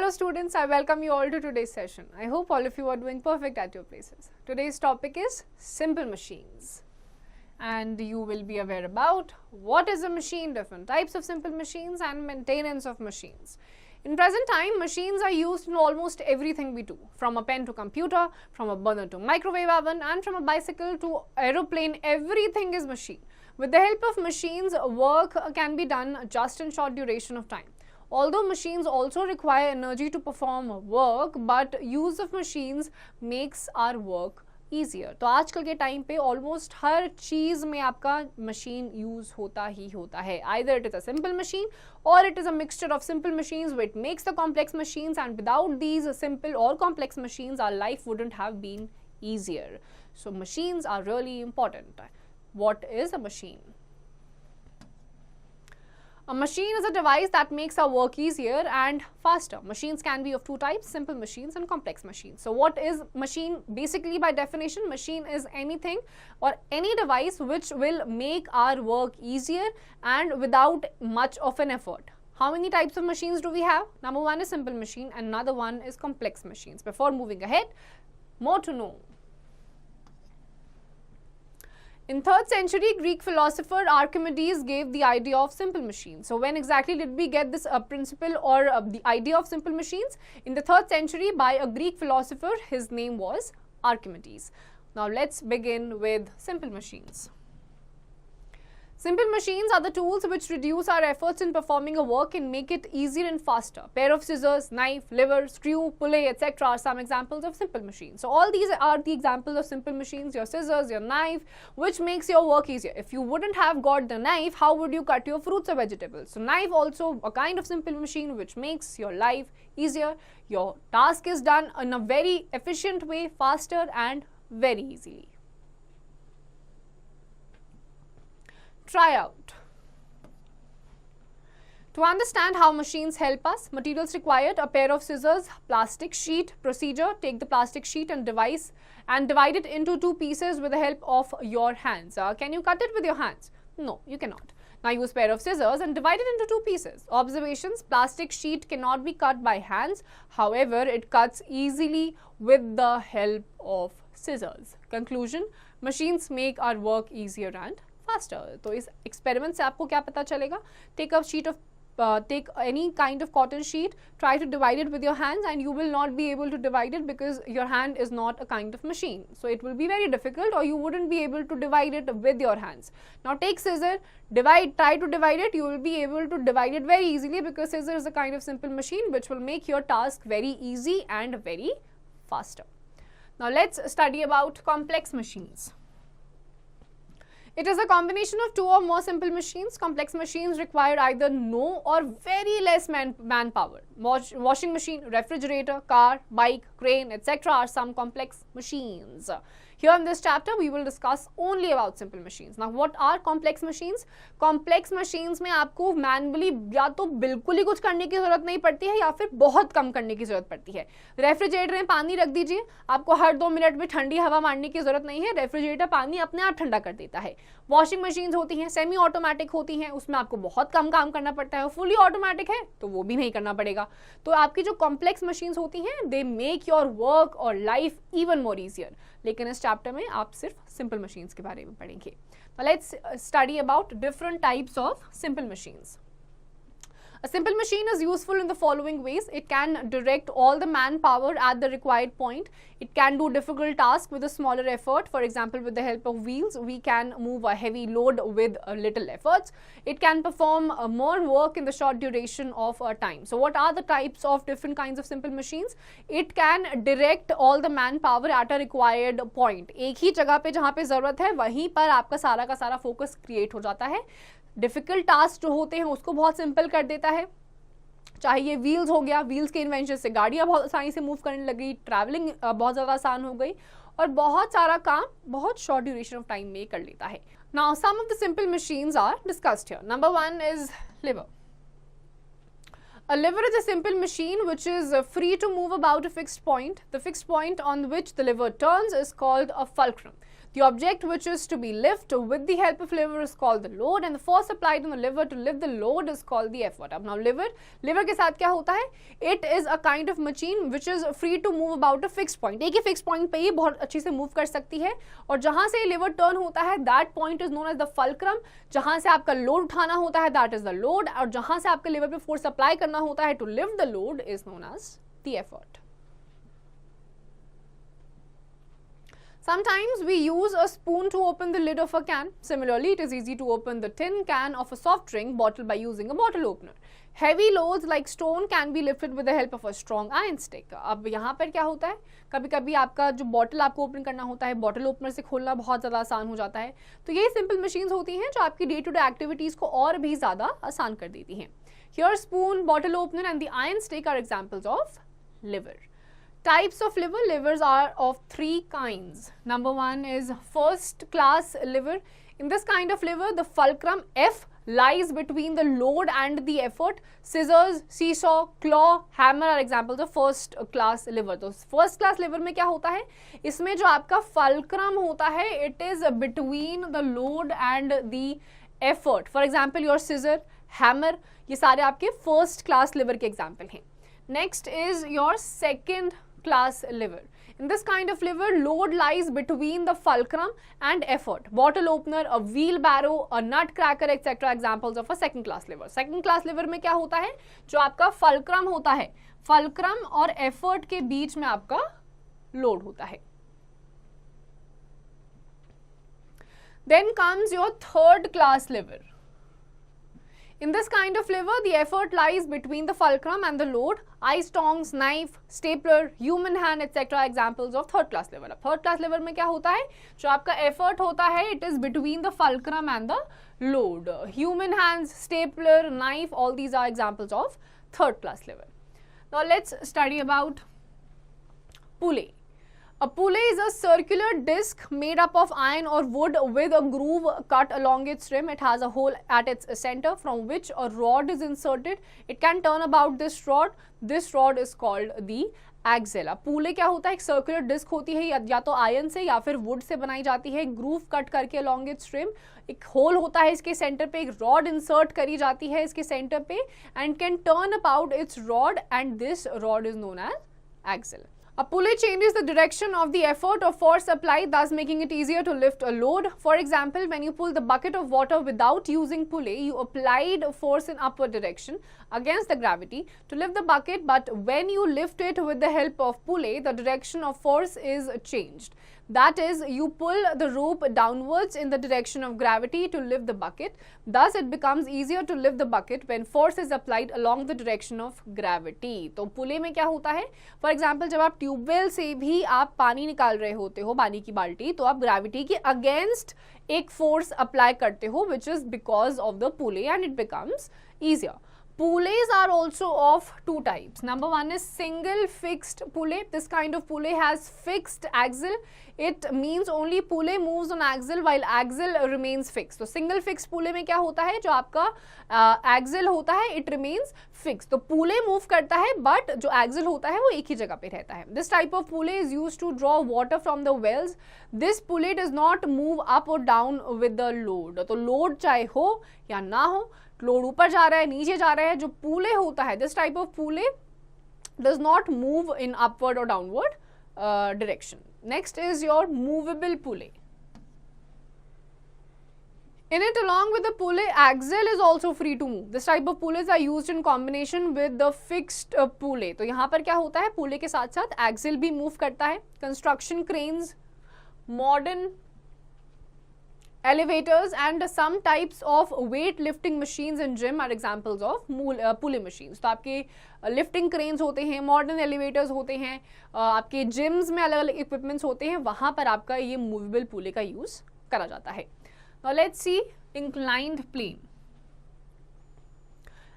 Hello students, I welcome you all to today's session. I hope all of you are doing perfect at your places. Today's topic is simple machines. And you will be aware about what is a machine, different types of simple machines and maintenance of machines. In present time, machines are used in almost everything we do. From a pen to computer, from a burner to microwave oven, and from a bicycle to aeroplane, everything is machine. With the help of machines, work can be done just in short duration of time. Although machines also require energy to perform work, but use of machines makes our work easier. तो आजकल के time पे almost हर चीज़ में आपका machine use होता ही होता है. Either it is a simple machine or it is a mixture of simple machines which makes the complex machines, and without these simple or complex machines our life wouldn't have been easier. So machines are really important. What is a machine? A machine is a device that makes our work easier and faster. Machines can be of two types, simple machines and complex machines. So what is machine? Basically, by definition, machine is anything or any device which will make our work easier and without much of an effort. How many types of machines do we have? Number one is simple machine and another one is complex machines. Before moving ahead, more to know. In 3rd century, Greek philosopher Archimedes gave the idea of simple machines. So when exactly did we get this principle or the idea of simple machines? In the 3rd century by a Greek philosopher, his name was Archimedes. Now let's begin with simple machines. Simple machines are the tools which reduce our efforts in performing a work and make it easier and faster. Pair of scissors, knife, lever, screw, pulley, etc. are some examples of simple machines. So all these are the examples of simple machines, your scissors, your knife, which makes your work easier. If you wouldn't have got the knife, how would you cut your fruits or vegetables? So knife also a kind of simple machine which makes your life easier. Your task is done in a very efficient way, faster and very easily. Try out. To understand how machines help us, materials required: a pair of scissors, plastic sheet. Procedure: take the plastic sheet and divide it into two pieces with the help of your hands. Can you cut it with your hands? No, you cannot. Now use pair of scissors and divide it into two pieces. Observations: plastic sheet cannot be cut by hands. However, it cuts easily with the help of scissors. Conclusion: machines make our work easier and faster. तो इस experiment से आपको क्या पता चलेगा? Take any kind of cotton sheet, try to divide it with your hands, and you will not be able to divide it because your hand is not a kind of machine. So it will be very difficult, or you wouldn't be able to divide it with your hands. Now take scissor, try to divide it. You will be able to divide it very easily because scissor is a kind of simple machine which will make your task very easy and very faster. Now let's study about complex machines. It is a combination of two or more simple machines. Complex machines require either no or very less manpower. Washing machine, refrigerator, car, bike, crane, etc. are some complex machines. Here in this chapter, we will discuss only about simple machines. Now, what are complex machines? Complex machines में आपको manually या तो बिल्कुल ही कुछ करने की जरूरत नहीं पड़ती है या फिर बहुत कम करने की जरूरत पड़ती है. रेफ्रिजरेटर में पानी रख दीजिए, आपको हर 2 मिनट में ठंडी हवा मारने की जरूरत नहीं है. रेफ्रिजरेटर पानी अपने आप ठंडा कर देता है. वॉशिंग मशीन्स होती हैं, सेमी ऑटोमेटिक होती हैं, उसमें आपको बहुत कम काम करना पड़ता है. फुली ऑटोमेटिक है तो वो भी नहीं करना पड़ेगा. तो आपकी जो कॉम्प्लेक्स मशीन्स होती हैं, दे मेक योर वर्क और लाइफ इवन मोर ईजियर. लेकिन इस चैप्टर में आप सिर्फ सिंपल मशीन्स के बारे में पढ़ेंगे. Let's study about different types of simple machines. A simple machine is useful in the following ways. It can direct all the manpower at the required point. It can do difficult tasks with a smaller effort. For example, with the help of wheels, we can move a heavy load with little efforts. It can perform more work in the short duration of time. So what are the types of different kinds of simple machines? It can direct all the manpower at a required point. एक ही जगह पे जहाँ पे ज़रूरत है वहीं पर आपका सारा का सारा फोकस क्रिएट हो जाता है. डिफिकल्ट टास्क जो होते हैं उसको बहुत सिंपल कर देता है. चाहे ये व्हील्स हो गया, व्हील्स के इन्वेंशन से गाड़ियाँ बहुत आसानी से मूव करने लगी, ट्रैवलिंग बहुत ज़्यादा आसान हो गई और बहुत सारा काम बहुत शॉर्ट ड्यूरेशन ऑफ टाइम में कर लेता है. Now some of the simple machines are discussed here. Number 1 is lever. A lever is a simple machine which is free to move about a fixed point. The fixed point on which the lever turns is called a fulcrum. The object which is to be lifted with the help of lever is called the load, and the force applied on the lever to lift the load is called the effort. अब now lever के साथ क्या होता है? It is a kind of machine which is free to move about a fixed point. एक ही fixed point पे ही बहुत अच्छी से move कर सकती है, और जहां से lever turn होता है that point is known as the fulcrum. जहां से आपका load उठाना होता है that is the load, और जहां से आपके lever पे force apply करना होता है to lift the load is known as the effort. Sometimes we use a spoon to open the lid of a can. Similarly, it is easy to open the tin can of a soft drink bottle by using a bottle opener. Heavy loads like stone can be lifted with the help of a strong iron stick. अब यहाँ पर क्या होता है, कभी कभी आपका जो बॉटल आपको ओपन करना होता है, बॉटल ओपनर से खोलना बहुत ज़्यादा आसान हो जाता है. तो ये सिंपल मशीन्स होती हैं जो आपकी डे टू डे एक्टिविटीज़ को और भी ज़्यादा आसान कर देती हैं. Here spoon, bottle opener and the iron stick are examples of lever. Types of lever. Levers are of three kinds. Number one is first class lever. In this kind of lever, the fulcrum F lies between the load and the effort. Scissors, seesaw, claw, hammer are examples of first class lever. तो first class lever में क्या होता है, इसमें जो आपका fulcrum होता है, it is between the load and the effort. For example, your scissor, hammer, ये सारे आपके first class lever के example हैं. Next is your second class lever. In this kind of lever, load lies between the fulcrum and effort. Bottle opener, a wheelbarrow, a nut cracker, etc. examples of a second class lever. Second class lever में क्या होता है, जो आपका fulcrum होता है, fulcrum और effort के बीच में आपका load होता है. Then comes your third class lever. In this kind of lever, the effort lies between the fulcrum and the load. Ice tongs, knife, stapler, human hand, etc. examples of third class lever. Third class lever में क्या होता है, जो आपका effort होता है, it is between the fulcrum and the load. Human hands, stapler, knife, all these are examples of third class lever. Now let's study about pulley. A pulley is a circular disc made up of iron or wood with a groove cut along its rim. It has a hole at its center from which a rod is inserted. It can turn about this rod. This rod is called the axle. पुले क्या होता है, एक circular disc होती है, या तो iron से या फिर वुड से बनाई जाती है, ग्रूव कट करके along its rim. एक होल होता है इसके सेंटर पे, एक रॉड इंसर्ट करी जाती है इसके सेंटर पे, and can turn about its rod, and this rod is known as axle. A pulley changes the direction of the effort or force applied, thus making it easier to lift a load. For example, when you pull the bucket of water without using pulley, you applied force in upward direction against the gravity to lift the bucket, but when you lift it with the help of pulley, the direction of force is changed. That is, you pull the rope downwards in the direction of gravity to lift the bucket. Thus, it becomes easier to lift the bucket when force is applied along the direction of gravity. तो पुले में क्या होता है, for example जब आप tubewell से भी आप पानी निकाल रहे होते हो, पानी की बाल्टी, तो आप ग्रेविटी के अगेंस्ट एक फोर्स अप्लाई करते हो, which is because of the pulley, and it becomes easier. Pulleys are also of two types. Number one is single fixed pulley. This kind of pulley has fixed axle. It means only pulley moves on axle while axle remains fixed. तो single fixed pulley में क्या होता है, जो आपका axle होता है, it remains fixed. तो pulley move करता है, but जो axle होता है वो एक ही जगह पे रहता है. This type of pulley is used to draw water from the wells. This pulley does not move up or down with the load. तो load चाहे हो या ना हो, लोड ऊपर जा रहा है, नीचे जा रहा है, जो पुले होता है, this type of pulley does not move in upward और downward direction. Next is your movable pulley. In it, along with the pulley, axle is also free to move. This type of pulleys are used in combination with the fixed pulley. तो यहाँ पर क्या होता है, पुले के साथ साथ axle भी मूव करता है. Construction cranes, modern elevators and some types of weight lifting machines in gym are examples of pulley machines. तो आपके lifting cranes होते हैं, modern elevators होते हैं, आपके gyms में अलग अलग equipments होते हैं, वहाँ पर आपका ये movable pulley का use करा जाता है. Now let's see inclined plane.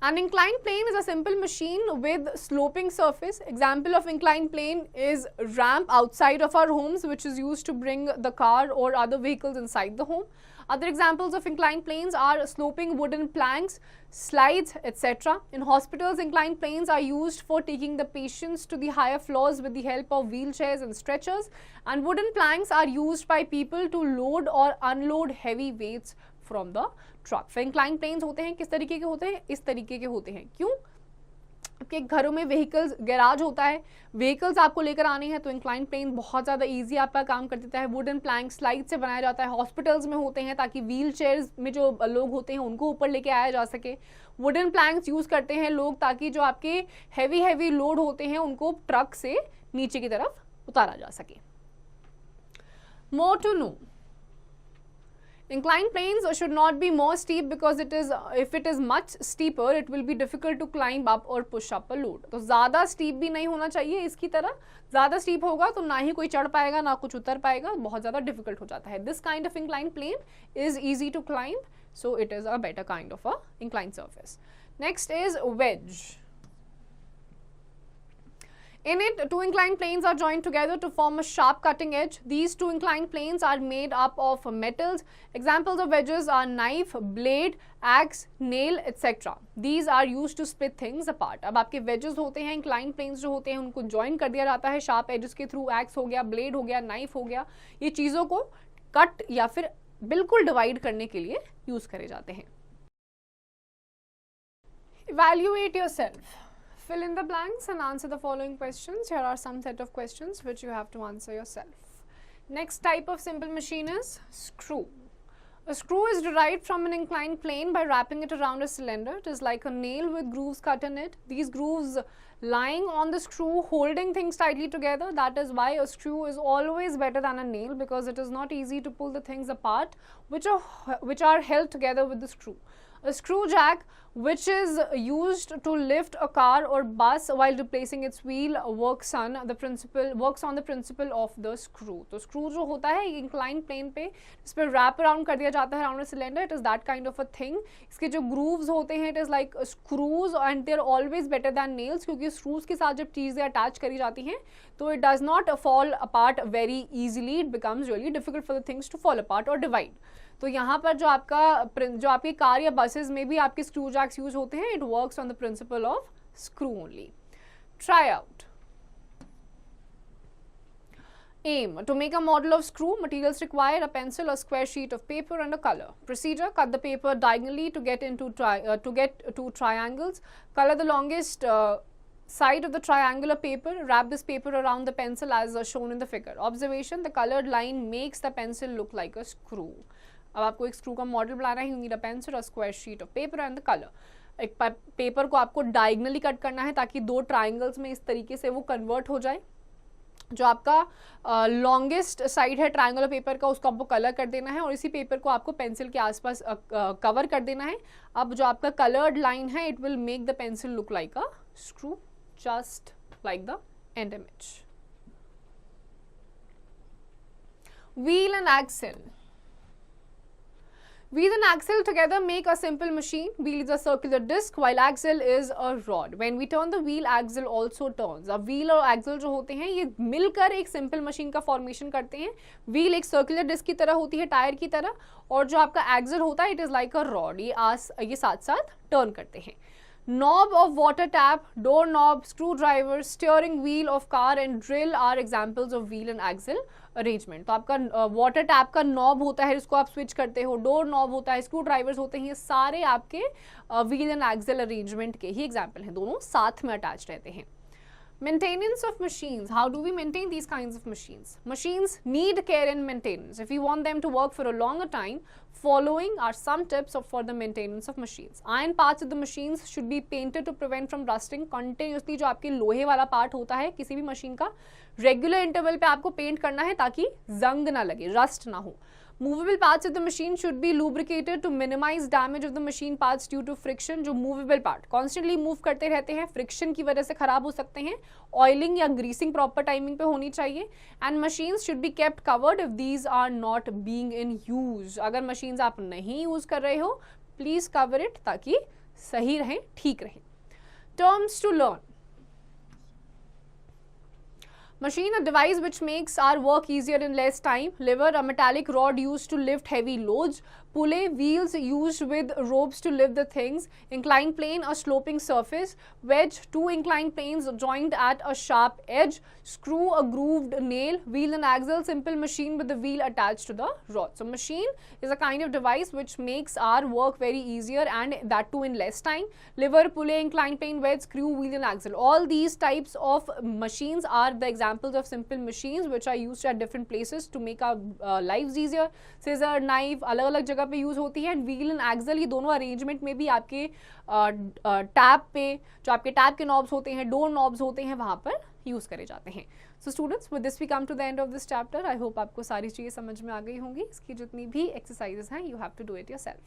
An inclined plane is a simple machine with sloping surface. Example of inclined plane is ramp outside of our homes, which is used to bring the car or other vehicles inside the home. Other examples of inclined planes are sloping wooden planks, slides, etc. In hospitals, inclined planes are used for taking the patients to the higher floors with the help of wheelchairs and stretchers, and wooden planks are used by people to load or unload heavy weights from the truck. फिर inclined planes होते हैं किस तरीके के होते हैं? इस तरीके के होते हैं. क्यों? आपके घरों में व्हीकल्स गैराज होता है, व्हीकल्स आपको लेकर आने हैं, तो इंक्लाइन प्लेन बहुत ज़्यादा इजी आपका काम कर देता है. वुडन प्लैंक स्लाइड से बनाया जाता है, हॉस्पिटल्स में होते हैं ताकि व्हील चेयर्स में जो लोग होते हैं उनको ऊपर लेके आया जा सके. वुडन प्लैंक्स यूज़ करते हैं लोग ताकि जो आपके हैवी लोड होते हैं उनको ट्रक से नीचे की तरफ उतारा जा सके. More to know, inclined planes should not be more steep because if it is much steeper it will be difficult to climb up or push up a load. तो ज़्यादा steep भी नहीं होना चाहिए इसकी तरह. ज़्यादा steep होगा तो ना ही कोई चढ़ पाएगा ना कुछ उतर पाएगा, बहुत ज़्यादा difficult हो जाता है. This kind of inclined plane is easy to climb, so it is a better kind of a inclined surface. Next is wedge. In it, two inclined planes are joined together to form a sharp cutting edge. These two inclined planes are made up of metals. Examples of wedges are knife, blade, axe, nail, etc. These are used to split things apart. अब आपके wedges होते हैं, inclined planes जो होते हैं उनको join कर दिया जाता है sharp edges के through. axe हो गया, blade हो गया, knife हो गया. ये चीज़ों को cut या फिर बिल्कुल divide करने के लिए use करे जाते हैं. Evaluate yourself. Fill in the blanks and answer the following questions. Here are some set of questions which you have to answer yourself. Next type of simple machine is screw. A screw is derived from an inclined plane by wrapping it around a cylinder. It is like a nail with grooves cut in it. These grooves lying on the screw holding things tightly together. That is why a screw is always better than a nail, because it is not easy to pull the things apart which are held together with the screw. A screw jack, which is used to lift a car or bus while replacing its wheel, works on the principle of the screw. तो screw जो होता है inclined plane पे इस पे wrap around कर दिया जाता है around a cylinder. It is that kind of a thing. इसके जो grooves होते हैं it is like screws and they are always better than nails, क्योंकि screws के साथ जब चीज़ें attach करी जाती हैं तो it does not fall apart very easily. It becomes really difficult for the things to fall apart or divide. तो यहाँ पर जो आपकी कार या बसेस में भी आपके स्क्रू जैक्स यूज होते हैं, it works on the principle of screw only. Try out. Aim. To make a model of screw, materials required a pencil, a square sheet of paper and a color. Procedure: cut the paper diagonally to get two triangles. Color the longest side of the triangular paper. Wrap this paper around the pencil as shown in the figure. Observation: the colored line makes the pencil look like a screw. अब आपको एक screw का model बनाना है. You need a pencil, a square sheet of paper and the colour. एक paper को आपको diagonally cut करना है ताकि दो ट्राइंगल्स में इस तरीके से वो कन्वर्ट हो जाए. जो आपका लॉन्गेस्ट साइड है ट्राइंगुलर पेपर का उसको आपको कलर कर देना है और इसी पेपर को आपको पेंसिल के आसपास कवर कर देना है. अब जो आपका कलर्ड लाइन है it will make the pencil look like a screw, just like the end image. Wheel and axle. Wheel and axle together make a simple machine. Wheel is a circular disc while axle is a rod. When we turn the wheel, axle also turns. अब wheel और axle जो होते हैं ये मिलकर एक simple machine का formation करते हैं. व्हील एक सर्कुलर डिस्क की तरह होती है, टायर की तरह, और जो आपका axle होता है it is like a rod. ये साथ साथ टर्न करते हैं. Knob of water tap, door knob, screwdriver, steering wheel of car and drill are examples of wheel and axle arrangement. तो आपका वाटर टैप का नॉब होता है, इसको आप स्विच करते हो. डोर नॉब होता है, स्क्रू ड्राइवर्स होते हैं, ये सारे आपके व्हील एंड एक्सल अरेंजमेंट के ही एग्जाम्पल हैं. दोनों साथ में अटैच रहते हैं. Maintenance of machines. How do we maintain these kinds of machines? Machines need care and maintenance. If you want them to work for a longer time, following are some tips for the maintenance of machines. Iron parts of the machines should be painted to prevent from rusting. Continuously जो आपके लोहे वाला part होता है किसी भी machine का, regular interval पे आपको पेंट करना है ताकि जंग ना लगे, रस्ट ना हो. Movable parts of the machine should be lubricated to minimize damage of the machine parts due to friction. जो movable part constantly move करते रहते हैं, friction की वजह से खराब हो सकते हैं. Oiling या greasing proper timing पे होनी चाहिए. And machines should be kept covered if these are not being in use. अगर machines आप नहीं use कर रहे हो, please cover it ताकि सही रहें, ठीक रहें. Terms to learn. Machine, a device which makes our work easier in less time. Lever, a metallic rod used to lift heavy loads. Pulley, wheels used with ropes to lift the things. Inclined plane, a sloping surface. Wedge, two inclined planes joined at a sharp edge. Screw, a grooved nail. Wheel and axle, simple machine with the wheel attached to the rod. So machine is a kind of device which makes our work very easier, and that too in less time. Lever, pulley, inclined plane, wedge, screw, wheel and axle. All these types of machines are the examples of simple machines which are used at different places to make our lives easier. Scissor, knife अलग अलग जगह पे use होती है, and wheel and axle ये दोनों arrangement में भी आपके टैब पे, जो आपके टैब के नॉब्स होते हैं, डोर नॉब्स होते हैं, वहाँ पर यूज करे जाते हैं. So students, with this we come to the end of this chapter. I hope आपको सारी चीज़ें समझ में आ गई होंगी. इसकी जितनी भी एक्सरसाइजेस हैं, you have to do it yourself.